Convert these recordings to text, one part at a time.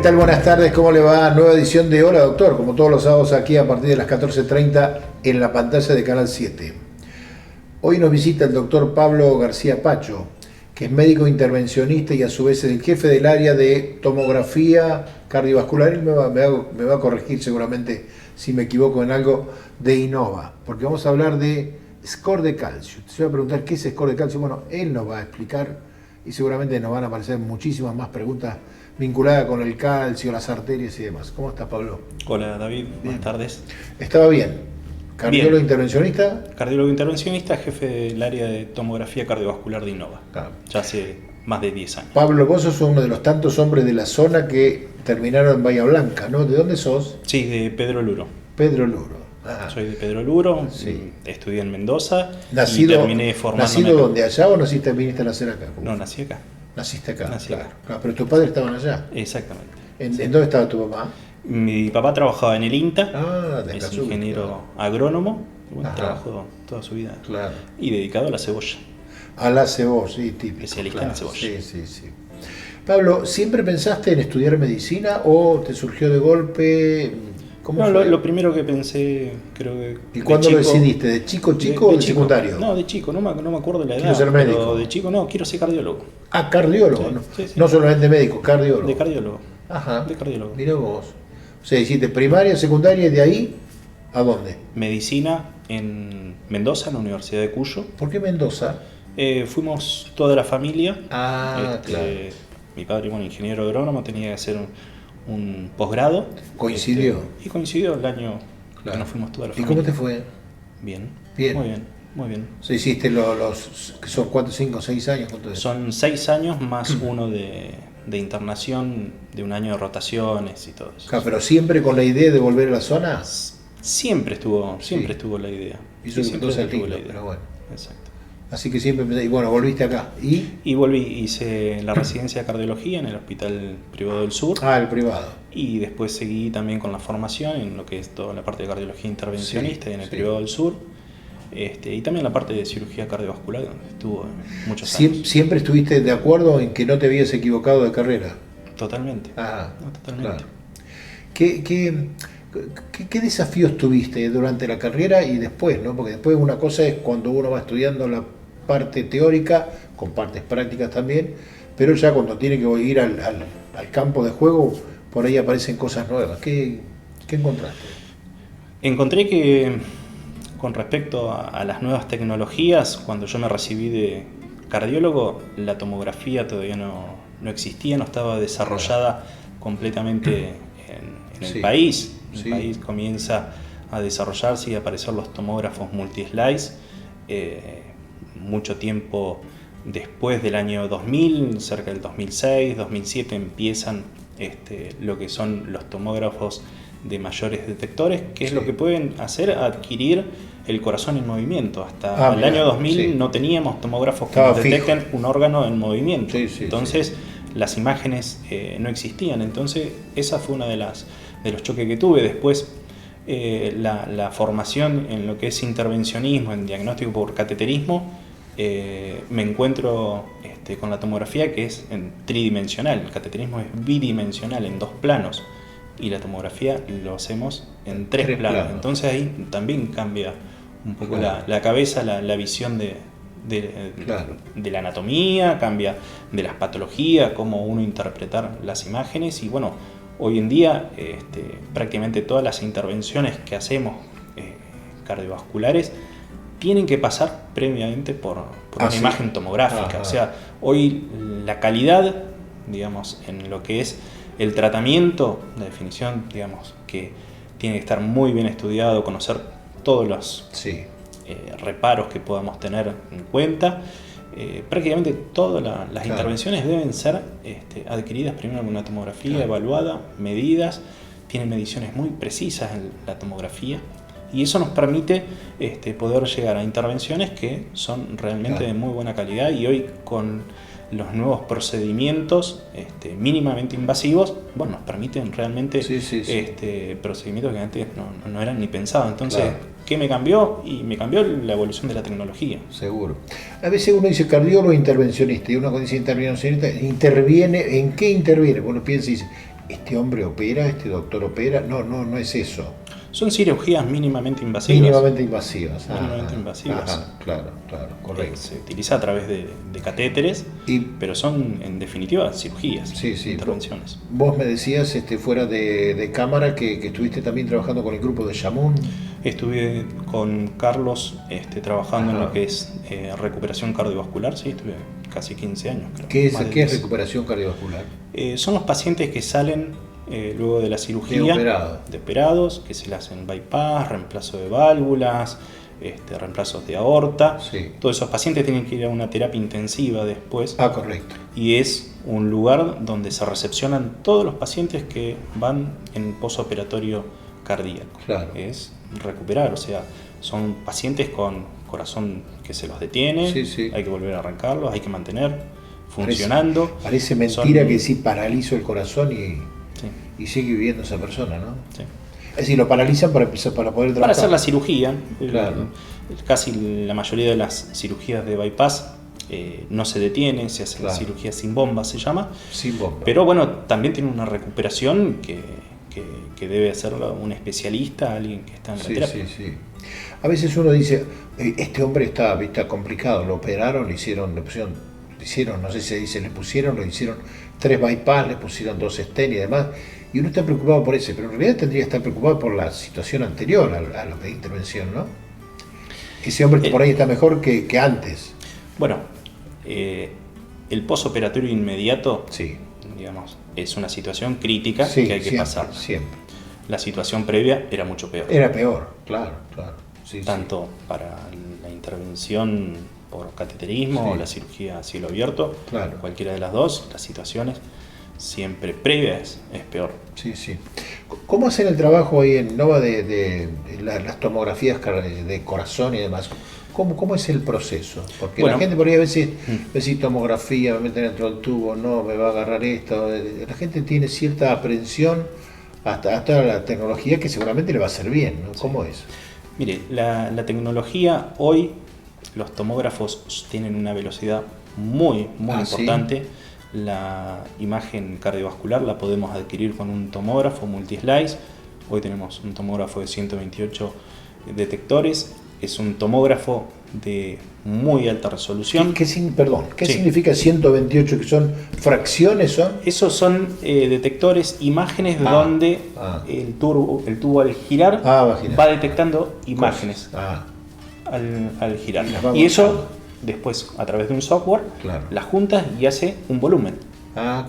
tal? Buenas tardes, ¿cómo le va? Nueva edición de Hola Doctor, como todos los sábados aquí a partir de las 14:30 en la pantalla de Canal 7. Hoy nos visita el doctor Pablo García Pacho, que es médico intervencionista y a su vez es el jefe del área de tomografía cardiovascular. Él me va a corregir seguramente si me equivoco en algo, de Innova, porque vamos a hablar de score de calcio. Se va a preguntar qué es score de calcio. Bueno, él nos va a explicar y seguramente nos van a aparecer muchísimas más preguntas vinculadas con el calcio, las arterias y demás. ¿Cómo estás, Pablo? Hola, David. Buenas tardes. Estaba bien. ¿Cardiólogo intervencionista? Cardiólogo intervencionista, jefe del área de tomografía cardiovascular de Innova. Claro. Ya hace más de 10 años. Pablo, vos sos uno de los tantos hombres de la zona que terminaron en Bahía Blanca, ¿no? ¿De dónde sos? Sí, de Pedro Luro. Pedro Luro. Ah. Soy de Pedro Luro, Sí. Estudié en Mendoza ¿Nacido, y terminé formándome. ¿Nacido donde, allá o viniste a nacer acá? No, nací acá. Naciste acá, Nací claro. acá. Claro, pero tus padres estaban allá. Exactamente. ¿En Sí. dónde estaba tu papá? Mi papá trabajaba en el INTA, Ah, de es Cazú, ingeniero agrónomo, y bueno, Ajá. trabajó toda su vida claro. y dedicado a la cebolla. A la cebolla, sí, típico. Especialista claro. en cebolla. Sí, sí, sí. Pablo, ¿siempre pensaste en estudiar medicina o te surgió de golpe? ¿Cómo No, fue? lo primero que pensé, creo que... ¿Y de cuándo lo chico- decidiste? ¿De chico o de chico. secundario? No, de chico, no me acuerdo la edad. Quiero ser médico. Pero de chico no, quiero ser cardiólogo. Ah, cardiólogo. Sí, no, sí, sí. no solamente médico, cardiólogo. De cardiólogo. Ajá. De cardiólogo. Mirá vos. O sea, hiciste primaria, secundaria y de ahí, ¿a dónde? Medicina en Mendoza, en la Universidad de Cuyo. ¿Por qué Mendoza? Fuimos toda la familia. Ah, claro. Mi padre, bueno, ingeniero agrónomo, tenía que hacer un posgrado. ¿Coincidió? Y coincidió el año Claro. que nos fuimos toda la ¿Y familia. cómo te fue? Bien. Bien. Muy bien, muy bien. O sea, hiciste los que son 4, 5, 6 años. ¿Cuánto es? Son 6 años más uno de internación, de un año de rotaciones y todo eso. Claro, pero siempre con la idea de volver a la zona. Siempre estuvo Sí. la idea. Y eso siempre entonces estuvo lindo, la idea. pero bueno. Exacto. Así que siempre pensé, y bueno, volviste acá. ¿Y? Y volví, hice la residencia de cardiología en el Hospital Privado del Sur. Ah, el privado. Y después seguí también con la formación en lo que es toda la parte de cardiología intervencionista Sí, en el sí. Privado del Sur. Y también la parte de cirugía cardiovascular, donde estuvo muchos años. ¿Siempre estuviste de acuerdo en que no te habías equivocado de carrera? Totalmente. Ah, No, totalmente. claro. ¿Qué desafíos tuviste durante la carrera y después, ¿no? Porque después una cosa es cuando uno va estudiando la parte teórica, con partes prácticas también, pero ya cuando tiene que ir al campo de juego, por ahí aparecen cosas nuevas. ¿Qué encontraste? Encontré que con respecto a las nuevas tecnologías, cuando yo me recibí de cardiólogo, la tomografía todavía no existía, no estaba desarrollada completamente en el Sí. país. El Sí. país comienza a desarrollarse y a aparecer los tomógrafos multi-slice mucho tiempo después del año 2000, cerca del 2006, 2007 empiezan lo que son los tomógrafos de mayores detectores, que es Sí. lo que pueden hacer adquirir el corazón en movimiento. Hasta el mirá, año 2000 sí. no teníamos tomógrafos que Estaba nos detecten un órgano en movimiento. Sí, sí, Entonces las imágenes no existían. Entonces esa fue una de los choques que tuve. Después la formación en lo que es intervencionismo, en diagnóstico por cateterismo, me encuentro con la tomografía, que es tridimensional. El cateterismo es bidimensional, en 2 planos, y la tomografía lo hacemos en 3 Tres planos. planos. Entonces ahí también cambia un poco Claro. la cabeza, la visión de Claro. la anatomía, cambia de las patologías, cómo uno interpretar las imágenes. Y bueno, hoy en día prácticamente todas las intervenciones que hacemos cardiovasculares tienen que pasar previamente por una sí. imagen tomográfica. Ajá. O sea, hoy la calidad, digamos, en lo que es el tratamiento, la definición, digamos, que tiene que estar muy bien estudiado, conocer todos los Sí. reparos que podamos tener en cuenta. Prácticamente todas las Claro. intervenciones deben ser adquiridas primero con una tomografía, Claro. evaluada, medidas, tienen mediciones muy precisas en la tomografía, y eso nos permite poder llegar a intervenciones que son realmente Claro. de muy buena calidad. Y hoy con los nuevos procedimientos mínimamente invasivos, bueno, nos permiten realmente Sí, sí, sí. procedimientos que antes no eran ni pensados. Entonces, Claro. ¿qué me cambió? Y me cambió la evolución de la tecnología. Seguro. A veces uno dice cardiólogo intervencionista y uno cuando dice intervencionista interviene, ¿en qué interviene? Uno piensa y dice, ¿Este hombre opera? ¿Este doctor opera? No, no es eso. Son cirugías mínimamente invasivas. Mínimamente invasivas. Mínimamente invasivas. Ajá, claro, correcto. Se utiliza a través de catéteres, pero son en definitiva cirugías, Sí. intervenciones. Vos me decías fuera de cámara que estuviste también trabajando con el grupo de Yamun. Estuve con Carlos trabajando en lo que es recuperación cardiovascular, sí, estuve casi 15 años. Creo, ¿Qué es 10. recuperación cardiovascular? Son los pacientes que salen luego de la cirugía, de operados, que se le hacen bypass, reemplazo de válvulas, reemplazos de aorta. Sí. Todos esos pacientes tienen que ir a una terapia intensiva después. Correcto. Y es un lugar donde se recepcionan todos los pacientes que van en posoperatorio cardíaco. Claro. Es recuperar, o sea, son pacientes con corazón que se los detiene, Sí. hay que volver a arrancarlos, hay que mantener funcionando. Parece mentira que sí paralizo el corazón y sigue viviendo esa persona, ¿no? Sí. Es decir, lo paralizan para poder trabajar. Para hacer la cirugía, Claro. Casi la mayoría de las cirugías de bypass no se detiene, se hace cirugía sin bomba, se llama. Sin bomba. Pero bueno, también tiene una recuperación que debe hacerlo un especialista, alguien que está en la terapia. Sí. A veces uno dice, este hombre está complicado, lo operaron, le hicieron, no sé si se dice, le hicieron 3 bypass, le pusieron 2 stents y demás, y uno está preocupado por ese, pero en realidad tendría que estar preocupado por la situación anterior a la intervención, ¿no? Ese hombre por ahí está mejor que antes. Bueno, el posoperatorio inmediato, sí, digamos, es una situación crítica que hay que pasar. Siempre. La situación previa era mucho peor. Era peor, claro. Tanto para la intervención por cateterismo o la cirugía a cielo abierto, cualquiera de las dos, las situaciones siempre previas es peor. Sí. ¿Cómo hacen el trabajo ahí en Nova de las tomografías de corazón y demás? ¿Cómo es el proceso? Porque la gente por ahí a veces ve tomografía, me meten dentro del tubo, no, me va a agarrar esto. La gente tiene cierta aprensión hasta la tecnología que seguramente le va a hacer bien, ¿no? ¿Cómo es? Mire, la tecnología hoy, los tomógrafos tienen una velocidad muy importante. ¿Sí? La imagen cardiovascular la podemos adquirir con un tomógrafo multislice. Hoy tenemos un tomógrafo de 128 detectores. Es un tomógrafo de muy alta resolución. ¿Qué significa 128? ¿Que son fracciones? Esos son detectores, imágenes donde el tubo al girar va detectando imágenes al girar. Y eso después, a través de un software, las juntas y hace un volumen.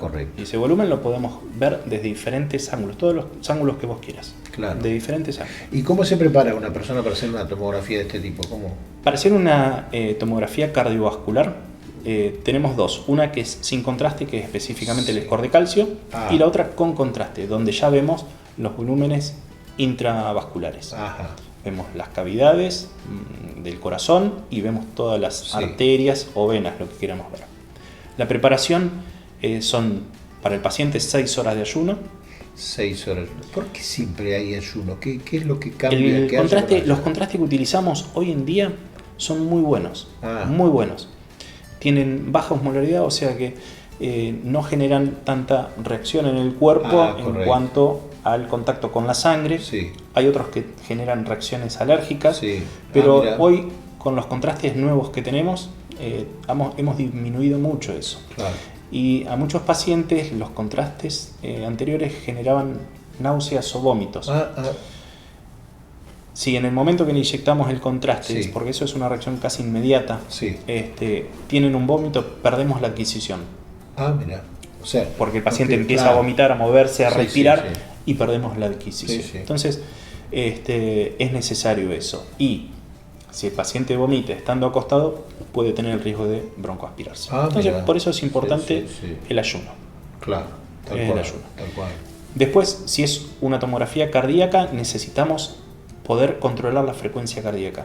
Correcto. Y ese volumen lo podemos ver desde diferentes ángulos, todos los ángulos que vos quieras. Claro. De diferentes ángulos. ¿Y cómo se prepara una persona para hacer una tomografía de este tipo? ¿Cómo? Para hacer una tomografía cardiovascular tenemos dos. Una que es sin contraste, que es específicamente el score de calcio, y la otra con contraste, donde ya vemos los volúmenes intravasculares. Vemos las cavidades del corazón y vemos todas las arterias o venas, lo que queramos ver. La preparación son para el paciente 6 horas de ayuno. 6 horas. ¿Por qué siempre hay ayuno? ¿Qué es lo que cambia? Los contrastes que utilizamos hoy en día son muy buenos. Muy buenos. Tienen baja osmolaridad, o sea que no generan tanta reacción en el cuerpo en cuanto al contacto con la sangre. Hay otros que generan reacciones alérgicas, pero hoy con los contrastes nuevos que tenemos hemos disminuido mucho eso. Y a muchos pacientes los contrastes anteriores generaban náuseas o vómitos. Si en el momento que le inyectamos el contraste, porque eso es una reacción casi inmediata, tienen un vómito, perdemos la adquisición. Mira. O sea, porque el paciente empieza a vomitar, a moverse, a respirar y perdemos la adquisición. Entonces, es necesario eso. Y si el paciente vomita estando acostado, puede tener el riesgo de broncoaspirarse. Entonces, por eso es importante el ayuno. Claro, tal cual. Después, si es una tomografía cardíaca, necesitamos poder controlar la frecuencia cardíaca.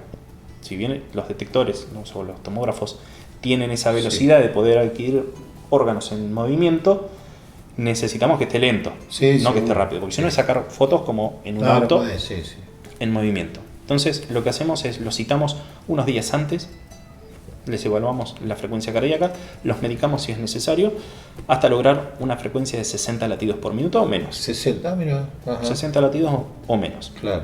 Si bien los detectores o los tomógrafos tienen esa velocidad de poder adquirir órganos en movimiento, necesitamos que esté lento, no que esté rápido, porque si no es sacar fotos como en un auto en movimiento. Entonces lo que hacemos es lo citamos unos días antes les evaluamos la frecuencia cardíaca, los medicamos si es necesario, hasta lograr una frecuencia de 60 latidos por minuto o menos. 60, mira. 60 latidos o menos. Claro.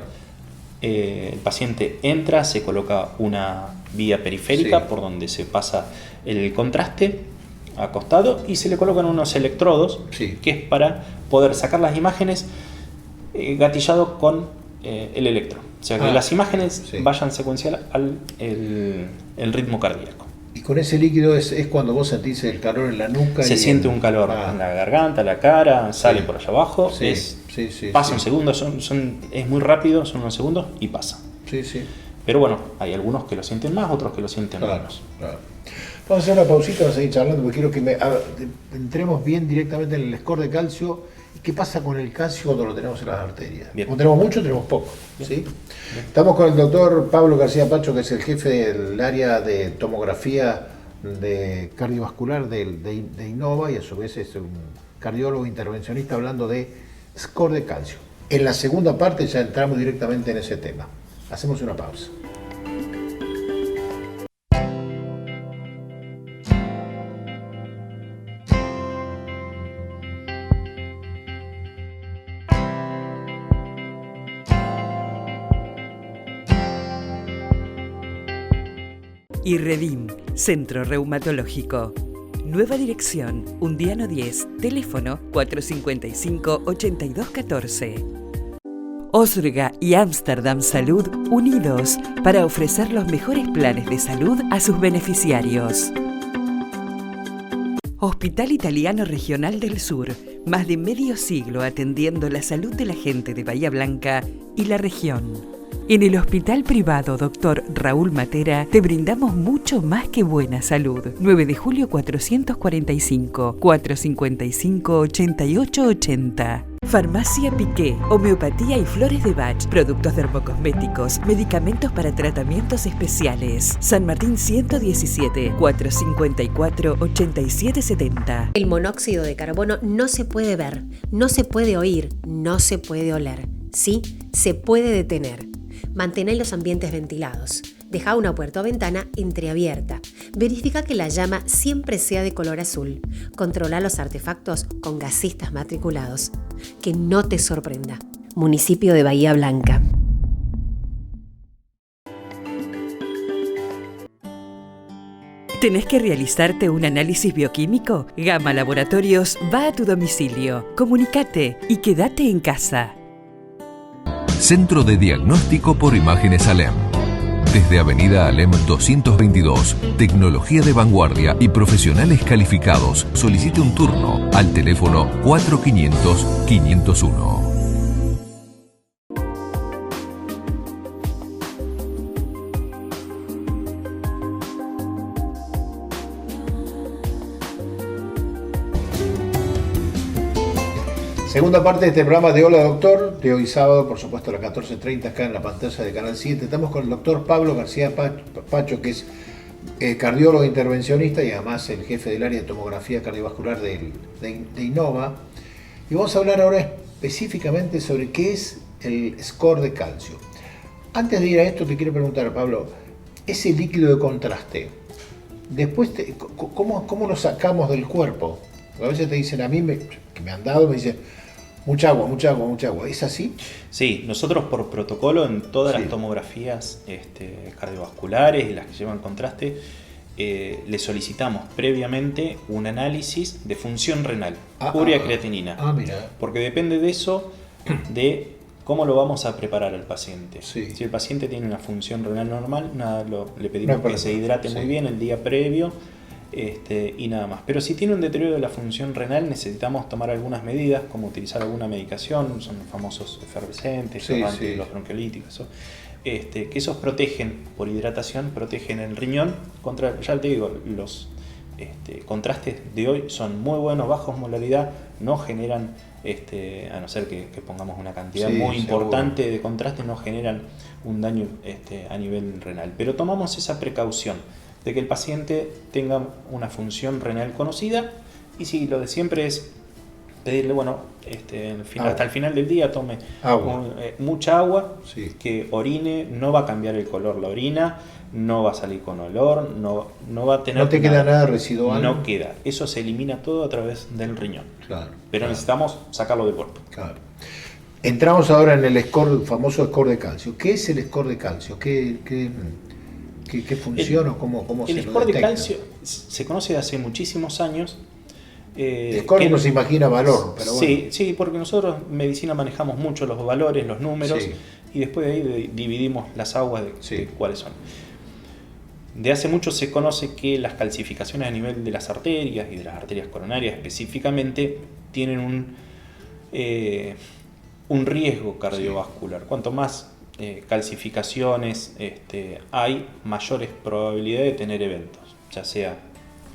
El paciente entra, se coloca una vía periférica por donde se pasa el contraste acostado y se le colocan unos electrodos, que es para poder sacar las imágenes gatillado con el electro. O sea, que las imágenes vayan secuencial al el ritmo cardíaco. Y con ese líquido es cuando vos sentís el calor en la nuca. Se siente un calor en la garganta, la cara, sale por allá abajo. Pasa un segundo, es muy rápido, son unos segundos y pasa. Pero bueno, hay algunos que lo sienten más, otros que lo sienten menos. Claro. Vamos a hacer una pausita, vamos a seguir charlando porque quiero que entremos bien directamente en el score de calcio. ¿Qué pasa con el calcio cuando lo tenemos en las arterias? Como tenemos mucho, tenemos poco. ¿Sí? Estamos con el doctor Pablo García Pacho, que es el jefe del área de tomografía de cardiovascular de Innova y a su vez es un cardiólogo intervencionista hablando de score de calcio. En la segunda parte ya entramos directamente en ese tema. Hacemos una pausa. IRREDIM, Centro Reumatológico. Nueva dirección, Undiano 10, teléfono 455-8214. Osrga y Amsterdam Salud unidos para ofrecer los mejores planes de salud a sus beneficiarios. Hospital Italiano Regional del Sur, más de medio siglo atendiendo la salud de la gente de Bahía Blanca y la región. En el Hospital Privado Dr. Raúl Matera te brindamos mucho más que buena salud. 9 de julio 445, 455-8880. Farmacia Piqué, homeopatía y flores de Bach, productos dermocosméticos, medicamentos para tratamientos especiales. San Martín 117, 454-8770. El monóxido de carbono no se puede ver, no se puede oír, no se puede oler. Sí, se puede detener. Mantén los ambientes ventilados. Deja una puerta o ventana entreabierta. Verifica que la llama siempre sea de color azul. Controla los artefactos con gasistas matriculados. Que no te sorprenda. Municipio de Bahía Blanca. ¿Tenés que realizarte un análisis bioquímico? Gama Laboratorios va a tu domicilio. Comunicate y quédate en casa. Centro de Diagnóstico por Imágenes Alem. Desde Avenida Alem 222, tecnología de vanguardia y profesionales calificados. Solicite un turno al teléfono 4500-501. Segunda parte de este programa de Hola Doctor, de hoy sábado, por supuesto a las 14:30 acá en la pantalla de Canal 7. Estamos con el doctor Pablo García Pacho, que es cardiólogo intervencionista y además el jefe del área de tomografía cardiovascular de Innova. Y vamos a hablar ahora específicamente sobre qué es el score de calcio. Antes de ir a esto te quiero preguntar, Pablo, ese líquido de contraste, después ¿cómo lo sacamos del cuerpo? A veces te dicen, a mí que me han dado, me dicen, mucha agua. ¿Es así? Sí, nosotros por protocolo en todas las tomografías cardiovasculares y las que llevan contraste, le solicitamos previamente un análisis de función renal, urea creatinina. Mira. Porque depende de eso, de cómo lo vamos a preparar al paciente. Sí. Si el paciente tiene una función renal normal, le pedimos que se hidrate muy bien el día previo. Y nada más. Pero si tiene un deterioro de la función renal, necesitamos tomar algunas medidas, como utilizar alguna medicación, son los famosos efervescentes, los bronquiolíticos, que esos protegen, por hidratación, protegen el riñón contra, ya te digo, los contrastes de hoy son muy buenos, bajos molaridad, no generan, a no ser que pongamos una cantidad muy importante de contrastes, no generan un daño a nivel renal. Pero tomamos esa precaución de que el paciente tenga una función renal conocida, y si lo de siempre es pedirle, hasta el final del día tome Agua. mucha agua, Sí. que orine, no va a cambiar el color la orina, no va a salir con olor, no va a tener... No te queda nada residual. No queda. Eso se elimina todo a través del riñón. Claro. Pero necesitamos sacarlo del cuerpo. Claro. Entramos ahora en el famoso score de calcio. ¿Qué es el score de calcio? ¿Qué funciona? ¿Cómo se El lo score de detecta? calcio se conoce de hace muchísimos años. Score uno se imagina valor, pero bueno. Sí, porque nosotros en medicina manejamos mucho los valores, los números, Sí. y después de ahí dividimos las aguas de cuáles son. De hace mucho se conoce que las calcificaciones a nivel de las arterias y de las arterias coronarias específicamente tienen un riesgo cardiovascular. Cuanto más calcificaciones hay, mayores probabilidades de tener eventos, ya sea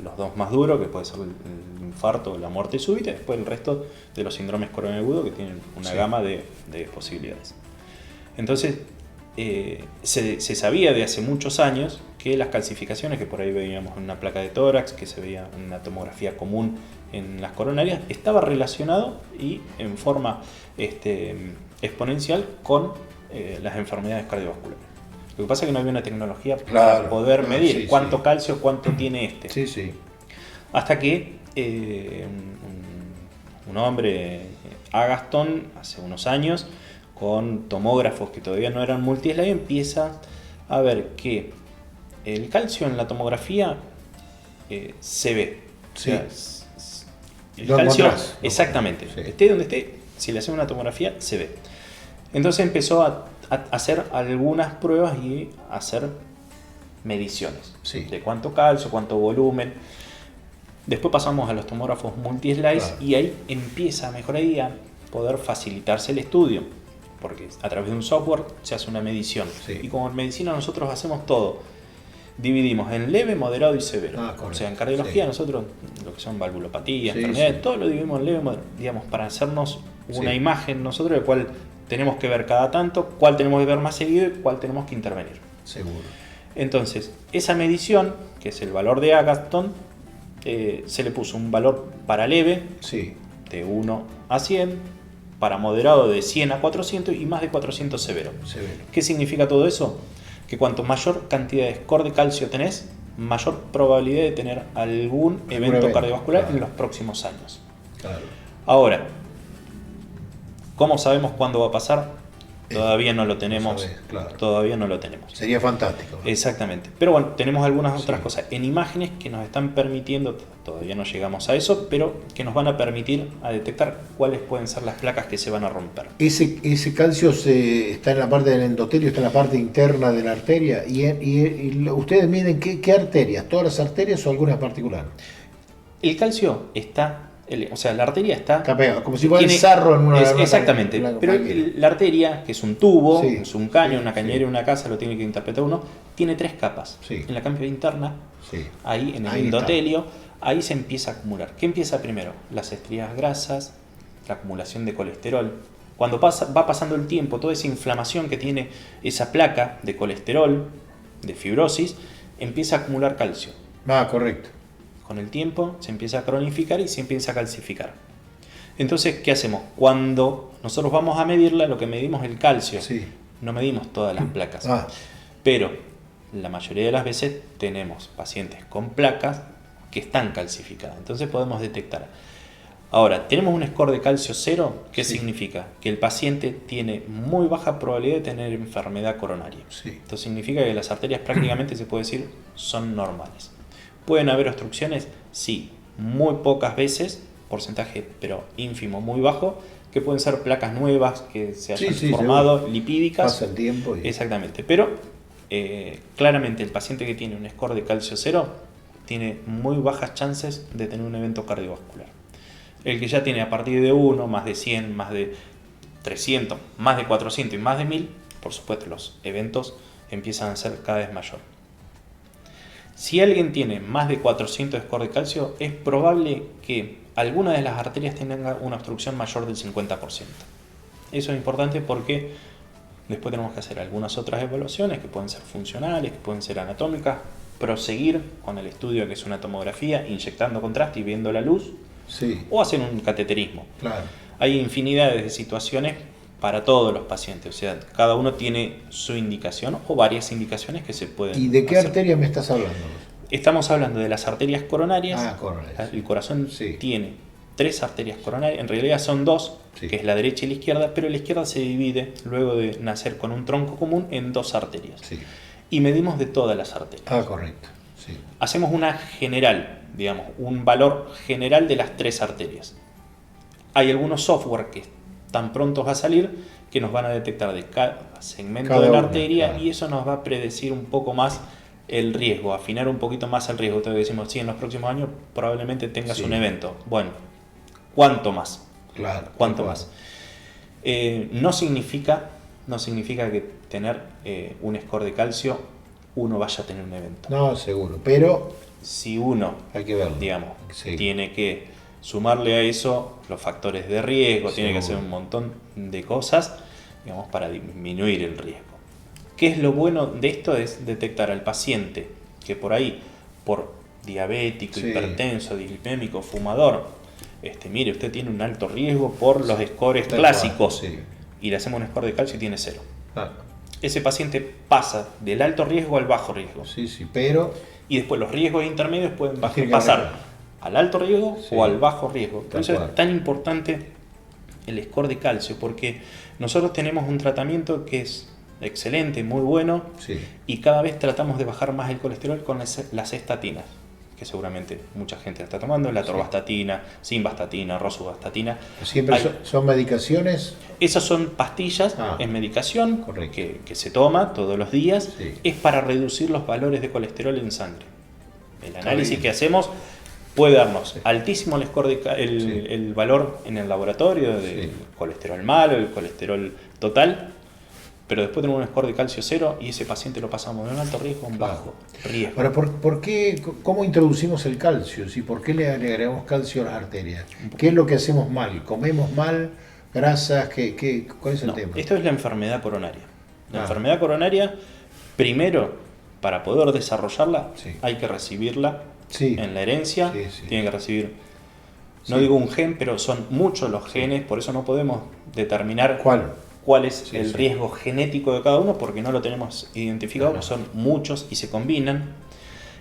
los dos más duros, que puede ser el infarto o la muerte súbita, y después el resto de los síndromes coronarios agudos, que tienen una gama de posibilidades. Entonces, se sabía de hace muchos años que las calcificaciones, que por ahí veíamos en una placa de tórax, que se veía en una tomografía común en las coronarias, estaba relacionado y en forma exponencial con las enfermedades cardiovasculares. Lo que pasa es que no había una tecnología para poder medir cuánto calcio, cuánto tiene este. Sí, sí. Hasta que un hombre, Agaston, hace unos años, con tomógrafos que todavía no eran multislide, empieza a ver que el calcio en la tomografía se ve. Sí. O sea, el Lo calcio, encontrás. exactamente, Sí. esté donde esté, si le hacen una tomografía, se ve. Entonces empezó a hacer algunas pruebas y a hacer mediciones de cuánto calcio, cuánto volumen. Después pasamos a los tomógrafos multi-slice, y ahí empieza a mejorar y a poder facilitarse el estudio, porque a través de un software se hace una medición. Y como en medicina nosotros hacemos todo, dividimos en leve, moderado y severo. O sea, en cardiología nosotros, lo que son valvulopatías, enfermedades, todo lo dividimos en leve, digamos, para hacernos una imagen nosotros de cuál tenemos que ver cada tanto, cuál tenemos que ver más seguido y cuál tenemos que intervenir. Seguro. Entonces, esa medición, que es el valor de Agaston, se le puso un valor para leve de 1 a 100, para moderado de 100 a 400 y más de 400 severo. ¿Qué significa todo eso? Que cuanto mayor cantidad de score de calcio tenés, mayor probabilidad de tener algún evento cardiovascular en los próximos años. Ahora, ¿cómo sabemos cuándo va a pasar? Todavía no lo tenemos. Todavía no lo tenemos. Sería fantástico. Exactamente. Pero bueno, tenemos algunas otras cosas en imágenes que nos están permitiendo, todavía no llegamos a eso, pero que nos van a permitir a detectar cuáles pueden ser las placas que se van a romper. Ese calcio está en la parte del endotelio, está en la parte interna de la arteria. ¿Y ustedes miden qué arterias? ¿Todas las arterias o algunas particulares? El calcio está... O sea, la arteria está pegado, como si fuera el sarro en una... Exactamente, pero la arteria, que es un tubo, es un caño, una cañera y una casa, lo tiene que interpretar uno, tiene 3 capas. En la capa interna, ahí en el endotelio, ahí se empieza a acumular. ¿Qué empieza primero? Las estrías grasas, la acumulación de colesterol. Cuando va pasando el tiempo, toda esa inflamación que tiene esa placa de colesterol, de fibrosis, empieza a acumular calcio. Correcto. Con el tiempo se empieza a cronificar y se empieza a calcificar. Entonces, ¿qué hacemos? Cuando nosotros vamos a medirla, lo que medimos es el calcio. No medimos todas las placas. Pero la mayoría de las veces tenemos pacientes con placas que están calcificadas. Entonces podemos detectar. Ahora, tenemos un score de calcio 0. ¿Qué significa? Que el paciente tiene muy baja probabilidad de tener enfermedad coronaria. Esto significa que las arterias prácticamente se puede decir son normales. ¿Pueden haber obstrucciones? Sí, muy pocas veces, porcentaje pero ínfimo, muy bajo, que pueden ser placas nuevas que se hayan formado, lipídicas. Pasa el tiempo. Exactamente, pero claramente el paciente que tiene un score de calcio 0 tiene muy bajas chances de tener un evento cardiovascular. El que ya tiene a partir de 1, más de 100, más de 300, más de 400 y más de 1000, por supuesto los eventos empiezan a ser cada vez mayor. Si alguien tiene más de 400 de score de calcio, es probable que alguna de las arterias tenga una obstrucción mayor del 50%. Eso es importante porque después tenemos que hacer algunas otras evaluaciones que pueden ser funcionales, que pueden ser anatómicas, proseguir con el estudio que es una tomografía, inyectando contraste y viendo la luz, Sí, o hacen un cateterismo. claro. Hay infinidades de situaciones para todos los pacientes, o sea, cada uno tiene su indicación o varias indicaciones que se pueden ¿Y de qué hacer. arteria me estás hablando? Estamos hablando de las arterias coronarias. Ah, coronarias. El corazón Sí. tiene 3 arterias coronarias, en realidad son 2, Sí. que es la derecha y la izquierda, pero la izquierda se divide luego de nacer con un tronco común en 2 arterias. Sí. Y medimos de todas las arterias. Ah, correcto. Sí. Hacemos una general, digamos, un valor general de las 3 arterias. Hay algunos software que están prontos a salir que nos van a detectar de cada segmento Cada de la una, arteria, claro. y eso nos va a predecir un poco más el riesgo, afinar un poquito más el riesgo. Entonces decimos, sí, en los próximos años probablemente tengas Sí. un evento. Bueno, ¿cuánto más? Claro. ¿Cuánto Claro. más? No significa que tener un score de calcio uno vaya a tener un evento. No, seguro. Pero Si uno, hay que verlo. digamos, Sí. tiene que sumarle a eso los factores de riesgo, tiene que hacer Seguro. un montón de cosas, digamos, para disminuir el riesgo. ¿Qué es lo bueno de esto? Es detectar al paciente que por ahí, por diabético, Sí. hipertenso, dislipémico, fumador, mire, usted tiene un alto riesgo por los scores Tal clásicos, cual, sí. y le hacemos un score de calcio y tiene 0. Ah, Ese paciente pasa del alto riesgo al bajo riesgo. sí, sí, pero Y después los riesgos intermedios pueden Tiene que pasar haber. al alto riesgo Sí. o al bajo riesgo. Por Tal eso cual. es tan importante el score de calcio, porque nosotros tenemos un tratamiento que es excelente, muy bueno, sí. y cada vez tratamos de bajar más el colesterol con las estatinas, que seguramente mucha gente está tomando, la atorvastatina, simvastatina, rosuvastatina. Siempre Hay- son medicaciones. Esas son pastillas, Ah, es medicación correcto. que se toma todos los días, Sí. es para reducir los valores de colesterol en sangre. El análisis bien. que hacemos puede darnos altísimo el score Sí. el valor en el laboratorio del Sí. colesterol malo, el colesterol total, pero después tenemos un score de calcio 0 y ese paciente lo pasamos de un alto riesgo a un bajo riesgo. Ahora, ¿por qué, cómo introducimos el calcio? ¿Sí? ¿Por qué le agregamos calcio a las arterias? ¿Qué es lo que hacemos mal? ¿Comemos mal? ¿Grasas? ¿Cuál es el No, tema? esto es la enfermedad coronaria. La Ah. enfermedad coronaria, primero, para poder desarrollarla, Sí. hay que recibirla Sí. en la herencia, Sí, sí. tiene que recibir, no Sí. digo un gen, pero son muchos los genes, por eso no podemos determinar ¿Cuál? es Sí, el sí. riesgo genético de cada uno, porque no lo tenemos identificado, Ajá. son muchos y se combinan.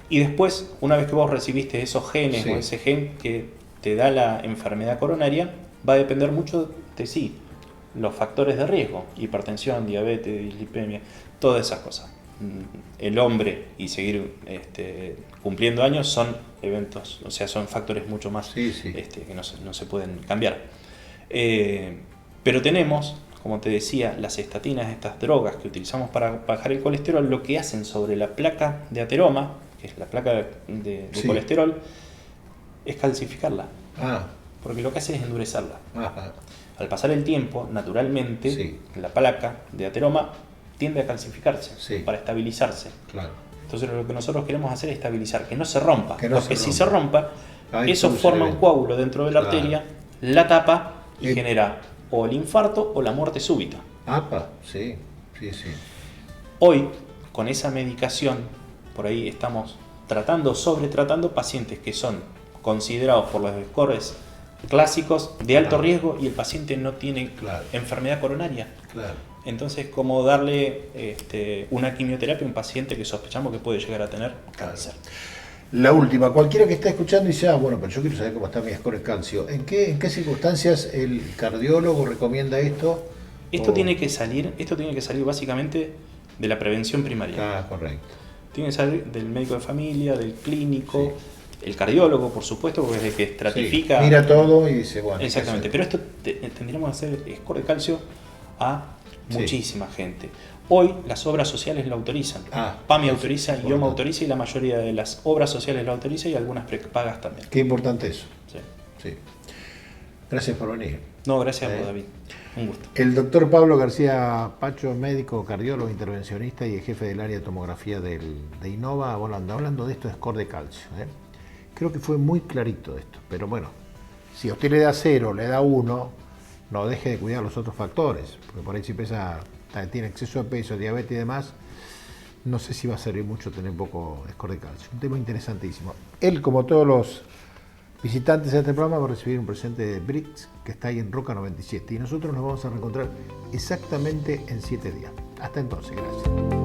Y después, una vez que vos recibiste esos genes Sí. o ese gen que te da la enfermedad coronaria, va a depender mucho de sí, los factores de riesgo, hipertensión, diabetes, dislipemia, todas esas cosas. El hombre y seguir cumpliendo años son eventos, o sea, son factores mucho más Sí, sí. que no se pueden cambiar. Pero tenemos, como te decía, las estatinas, estas drogas que utilizamos para bajar el colesterol, lo que hacen sobre la placa de ateroma, que es la placa de Sí. colesterol, es calcificarla, Ah, porque lo que hace es endurecerla. ajá. Al pasar el tiempo, naturalmente, Sí. la placa de ateroma tiende a calcificarse Sí. para estabilizarse. Claro. Entonces lo que nosotros queremos hacer es estabilizar, que no se rompa. Que no porque se si se rompa, Ahí eso produce forma el un evento. coágulo dentro de la Claro. arteria, la tapa y Y- genera o el infarto o la muerte súbita. APA, sí, sí, sí. Hoy, con esa medicación, por ahí estamos sobretratando pacientes que son considerados por los scores clásicos de alto Claro. riesgo y el paciente no tiene Claro. enfermedad coronaria. Claro. Entonces, ¿cómo darle una quimioterapia a un paciente que sospechamos que puede llegar a tener cáncer? La última, cualquiera que está escuchando dice, bueno, pero yo quiero saber cómo está mi score de calcio. ¿En qué circunstancias el cardiólogo recomienda esto? Esto O- tiene que salir básicamente de la prevención primaria. Ah, correcto. Tiene que salir del médico de familia, del clínico, el cardiólogo, por supuesto, porque es el que estratifica. Sí, mira todo y dice, bueno. Exactamente, pero esto tendríamos que hacer score de calcio a Sí. muchísima gente. Hoy las obras sociales lo autorizan. Ah, PAMI eso autoriza, es IOM importante. autoriza y la mayoría de las obras sociales lo autoriza y algunas prepagas también. Qué importante eso. Sí. Sí. Gracias por venir. No, gracias a vos, David. Un gusto. El doctor Pablo García Pacho, médico, cardiólogo, intervencionista y el jefe del área de tomografía de Innova, hablando de esto de score de calcio. Creo que fue muy clarito esto, pero bueno, si a usted le da 0, le da 1, no deje de cuidar los otros factores, porque por ahí si tiene exceso de peso, diabetes y demás, no sé si va a servir mucho tener poco score de calcio. Un tema interesantísimo. Él, como todos los visitantes de este programa van a recibir un presente de Bricks que está ahí en Roca 97 y nosotros nos vamos a reencontrar exactamente en 7 días. Hasta entonces, gracias.